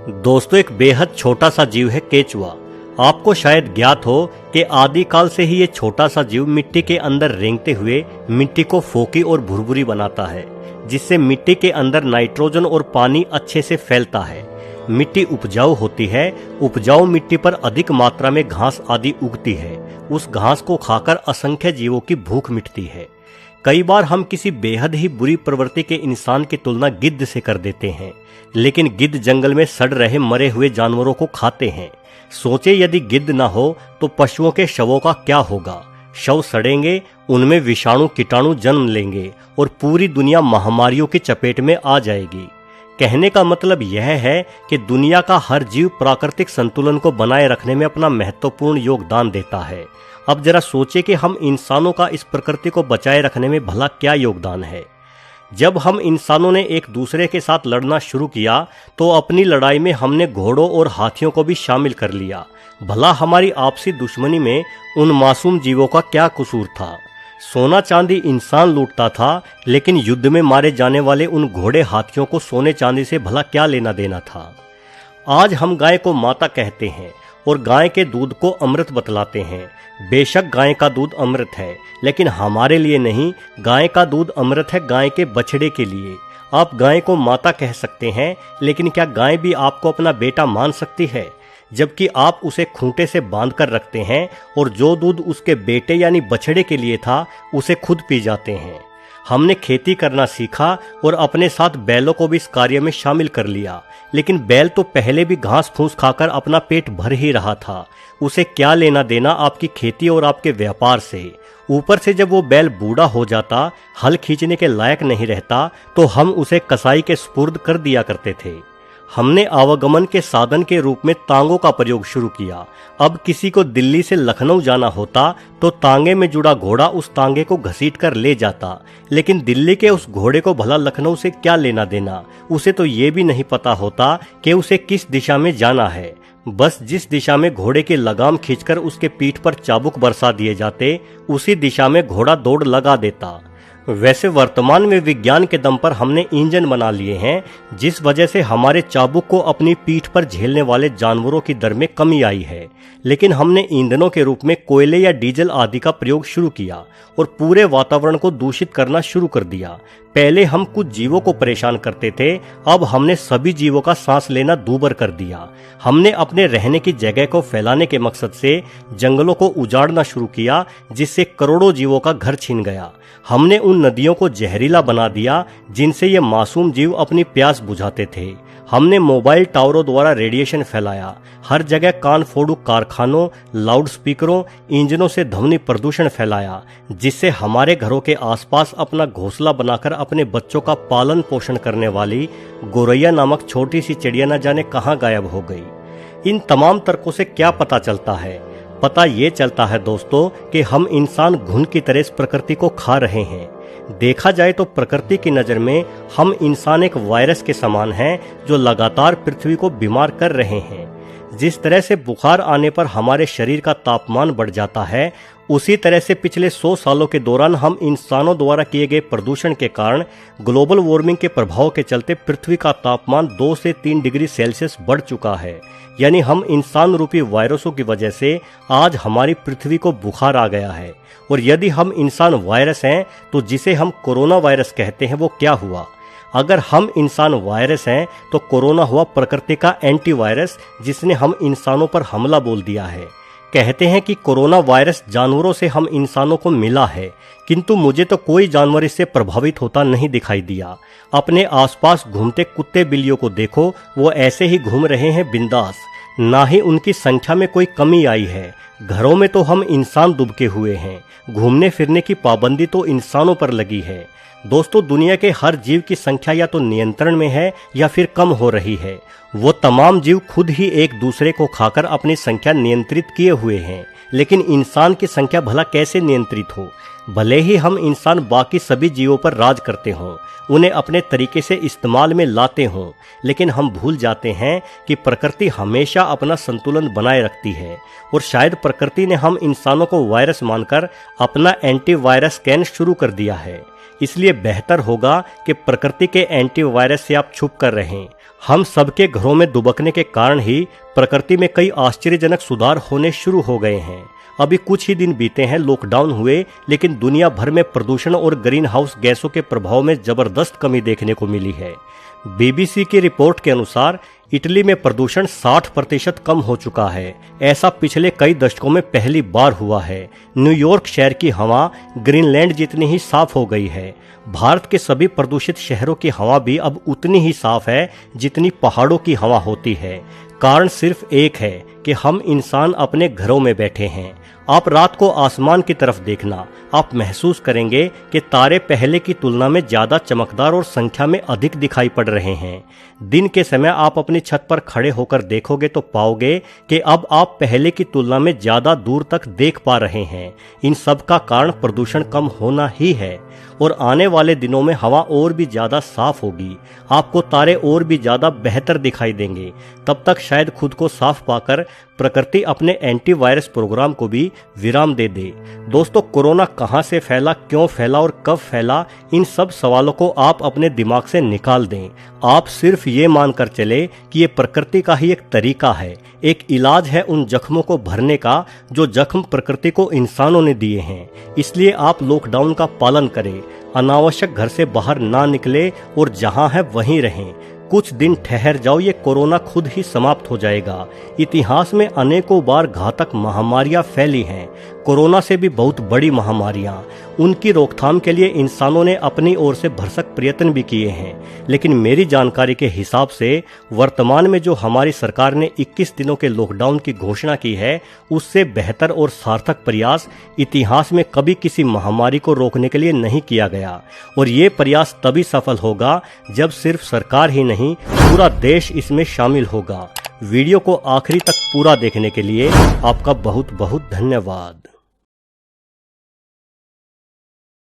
दोस्तों, एक बेहद छोटा सा जीव है केचुआ। आपको शायद ज्ञात हो कि आदिकाल से ही ये छोटा सा जीव मिट्टी के अंदर रेंगते हुए मिट्टी को फोकी और भुरभुरी बनाता है, जिससे मिट्टी के अंदर नाइट्रोजन और पानी अच्छे से फैलता है। मिट्टी उपजाऊ होती है। उपजाऊ मिट्टी पर अधिक मात्रा में घास आदि उगती है। उस घास को खाकर असंख्य जीवों की भूख मिटती है। कई बार हम किसी बेहद ही बुरी प्रवृत्ति के इंसान की तुलना गिद्ध से कर देते हैं, लेकिन गिद्ध जंगल में सड़ रहे मरे हुए जानवरों को खाते हैं। सोचे यदि गिद्ध ना हो तो पशुओं के शवों का क्या होगा। शव सड़ेंगे, उनमें विषाणु कीटाणु जन्म लेंगे और पूरी दुनिया महामारियों की चपेट में आ जाएगी। कहने का मतलब यह है कि दुनिया का हर जीव प्राकृतिक संतुलन को बनाए रखने में अपना महत्वपूर्ण योगदान देता है। अब जरा सोचे कि हम इंसानों का इस प्रकृति को बचाए रखने में भला क्या योगदान है। जब हम इंसानों ने एक दूसरे के साथ लड़ना शुरू किया तो अपनी लड़ाई में हमने घोड़ों और हाथियों को भी शामिल कर लिया। भला हमारी आपसी दुश्मनी में उन मासूम जीवों का क्या कसूर था। सोना चांदी इंसान लूटता था, लेकिन युद्ध में मारे जाने वाले उन घोड़े हाथियों को सोने चांदी से भला क्या लेना देना था। आज हम गाय को माता कहते हैं और गाय के दूध को अमृत बतलाते हैं। बेशक गाय का दूध अमृत है, लेकिन हमारे लिए नहीं। गाय का दूध अमृत है गाय के बछड़े के लिए। आप गाय को माता कह सकते हैं, लेकिन क्या गाय भी आपको अपना बेटा मान सकती है, जबकि आप उसे खूंटे से बांध कर रखते हैं और जो दूध उसके बेटे यानी बछड़े के लिए था उसे खुद पी जाते हैं। हमने खेती करना सीखा और अपने साथ बैलों को भी इस कार्य में शामिल कर लिया, लेकिन बैल तो पहले भी घास फूस खाकर अपना पेट भर ही रहा था। उसे क्या लेना देना आपकी खेती और आपके व्यापार से। ऊपर से जब वो बैल बूढ़ा हो जाता, हल खींचने के लायक नहीं रहता, तो हम उसे कसाई के सुपुर्द कर दिया करते थे। हमने आवागमन के साधन के रूप में तांगों का प्रयोग शुरू किया। अब किसी को दिल्ली से लखनऊ जाना होता तो तांगे में जुड़ा घोड़ा उस तांगे को घसीट कर ले जाता, लेकिन दिल्ली के उस घोड़े को भला लखनऊ से क्या लेना देना। उसे तो ये भी नहीं पता होता कि उसे किस दिशा में जाना है। बस जिस दिशा में घोड़े की लगाम खींचकर उसके पीठ पर चाबुक बरसा दिए जाते, उसी दिशा में घोड़ा दौड़ लगा देता। वैसे वर्तमान में विज्ञान के दम पर हमने इंजन बना लिए हैं, जिस वजह से हमारे चाबुक को अपनी पीठ पर झेलने वाले जानवरों की दर में कमी आई है। लेकिन हमने ईंधनों के रूप में कोयले या डीजल आदि का प्रयोग शुरू किया और पूरे वातावरण को दूषित करना शुरू कर दिया। पहले हम कुछ जीवों को परेशान करते थे, अब हमने सभी जीवों का सांस लेना दूभर कर दिया। हमने अपने रहने की जगह को फैलाने के मकसद से जंगलों को उजाड़ना शुरू किया, जिससे करोड़ों जीवों का घर छीन गया। हमने उन नदियों को जहरीला बना दिया जिनसे ये मासूम जीव अपनी प्यास बुझाते थे। हमने मोबाइल टावरों द्वारा रेडिएशन फैलाया। हर जगह कान फोड़ू कारखानों, लाउड स्पीकरों, इंजनों से ध्वनि प्रदूषण फैलाया, जिससे हमारे घरों के आसपास अपना घोंसला बनाकर अपने बच्चों का पालन पोषण करने वाली गोरैया नामक छोटी सी चिड़िया न जाने कहाँ गायब हो गई। इन तमाम तर्कों से क्या पता चलता है? पता ये चलता है दोस्तों कि हम इंसान घुन की तरह इस प्रकृति को खा रहे हैं। देखा जाए तो प्रकृति की नज़र में हम इंसान एक वायरस के समान हैं, जो लगातार पृथ्वी को बीमार कर रहे हैं। जिस तरह से बुखार आने पर हमारे शरीर का तापमान बढ़ जाता है, उसी तरह से पिछले 100 सालों के दौरान हम इंसानों द्वारा किए गए प्रदूषण के कारण ग्लोबल वार्मिंग के प्रभाव के चलते पृथ्वी का तापमान 2 से 3 डिग्री सेल्सियस बढ़ चुका है। यानी हम इंसान रूपी वायरसों की वजह से आज हमारी पृथ्वी को बुखार आ गया है। और यदि हम इंसान वायरस हैं तो जिसे हम कोरोना वायरस कहते हैं वो क्या हुआ? अगर हम इंसान वायरस हैं तो कोरोना हुआ प्रकृति का एंटीवायरस, जिसने हम इंसानों पर हमला बोल दिया है। कहते हैं कि कोरोना वायरस जानवरों से हम इंसानों को मिला है, किंतु मुझे तो कोई जानवर इससे प्रभावित होता नहीं दिखाई दिया। अपने आसपास घूमते कुत्ते बिल्लियों को देखो, वो ऐसे ही घूम रहे हैं बिंदास। ना ही उनकी संख्या में कोई कमी आई है। घरों में तो हम इंसान दुबके हुए हैं। घूमने फिरने की पाबंदी तो इंसानों पर लगी है। दोस्तों, दुनिया के हर जीव की संख्या या तो नियंत्रण में है या फिर कम हो रही है। वो तमाम जीव खुद ही एक दूसरे को खाकर अपनी संख्या नियंत्रित किए हुए हैं, लेकिन इंसान की संख्या भला कैसे नियंत्रित हो? भले ही हम इंसान बाकी सभी जीवों पर राज करते हों, उन्हें अपने तरीके से इस्तेमाल में लाते हों, लेकिन हम भूल जाते हैं कि प्रकृति हमेशा अपना संतुलन बनाए रखती है। और शायद प्रकृति ने हम इंसानों को वायरस मानकर अपना एंटीवायरस स्कैन शुरू कर दिया है। इसलिए बेहतर होगा कि प्रकृति के एंटीवायरस से आप छुप कर रहें। हम सबके घरों में दुबकने के कारण ही प्रकृति में कई आश्चर्यजनक सुधार होने शुरू हो गए हैं। अभी कुछ ही दिन बीते हैं लॉकडाउन हुए, लेकिन दुनिया भर में प्रदूषण और ग्रीन हाउस गैसों के प्रभाव में जबरदस्त कमी देखने को मिली है। बीबीसी की रिपोर्ट के अनुसार इटली में प्रदूषण 60% कम हो चुका है। ऐसा पिछले कई दशकों में पहली बार हुआ है। न्यूयॉर्क शहर की हवा ग्रीनलैंड जितनी ही साफ हो गई है। भारत के सभी प्रदूषित शहरों की हवा भी अब उतनी ही साफ है जितनी पहाड़ों की हवा होती है। कारण सिर्फ एक है कि हम इंसान अपने घरों में बैठे हैं। आप रात को आसमान की तरफ देखना, आप महसूस करेंगे कि तारे पहले की तुलना में ज्यादा चमकदार और संख्या में अधिक दिखाई पड़ रहे हैं। दिन के समय आप अपनी छत पर खड़े होकर देखोगे तो पाओगे कि अब आप पहले की तुलना में ज्यादा दूर तक देख पा रहे हैं। इन सब का कारण प्रदूषण कम होना ही है। और आने वाले दिनों में हवा और भी ज्यादा साफ होगी, आपको तारे और भी ज्यादा बेहतर दिखाई देंगे। तब तक शायद खुद को साफ पाकर प्रकृति अपने एंटीवायरस प्रोग्राम को भी विराम दे दे। दोस्तों, कोरोना कहां से फैला, क्यों फैला और कब फैला, इन सब सवालों को आप अपने दिमाग से निकाल दें। आप सिर्फ ये मानकर चले कि ये प्रकृति का ही एक तरीका है, एक इलाज है उन जख्मों को भरने का जो जख्म प्रकृति को इंसानों ने दिए हैं। इसलिए आप लॉकडाउन का पालन करें, अनावश्यक घर से बाहर ना निकले और जहां है वहीं रहें। कुछ दिन ठहर जाओ, ये कोरोना खुद ही समाप्त हो जाएगा। इतिहास में अनेकों बार घातक महामारियां फैली हैं, कोरोना से भी बहुत बड़ी महामारियां। उनकी रोकथाम के लिए इंसानों ने अपनी ओर से भरसक प्रयत्न भी किए हैं, लेकिन मेरी जानकारी के हिसाब से वर्तमान में जो हमारी सरकार ने 21 दिनों के लॉकडाउन की घोषणा की है, उससे बेहतर और सार्थक प्रयास इतिहास में कभी किसी महामारी को रोकने के लिए नहीं किया गया। और ये प्रयास तभी सफल होगा जब सिर्फ सरकार ही नहीं, पूरा देश इसमें शामिल होगा। वीडियो को आखिरी तक पूरा देखने के लिए आपका बहुत बहुत धन्यवाद।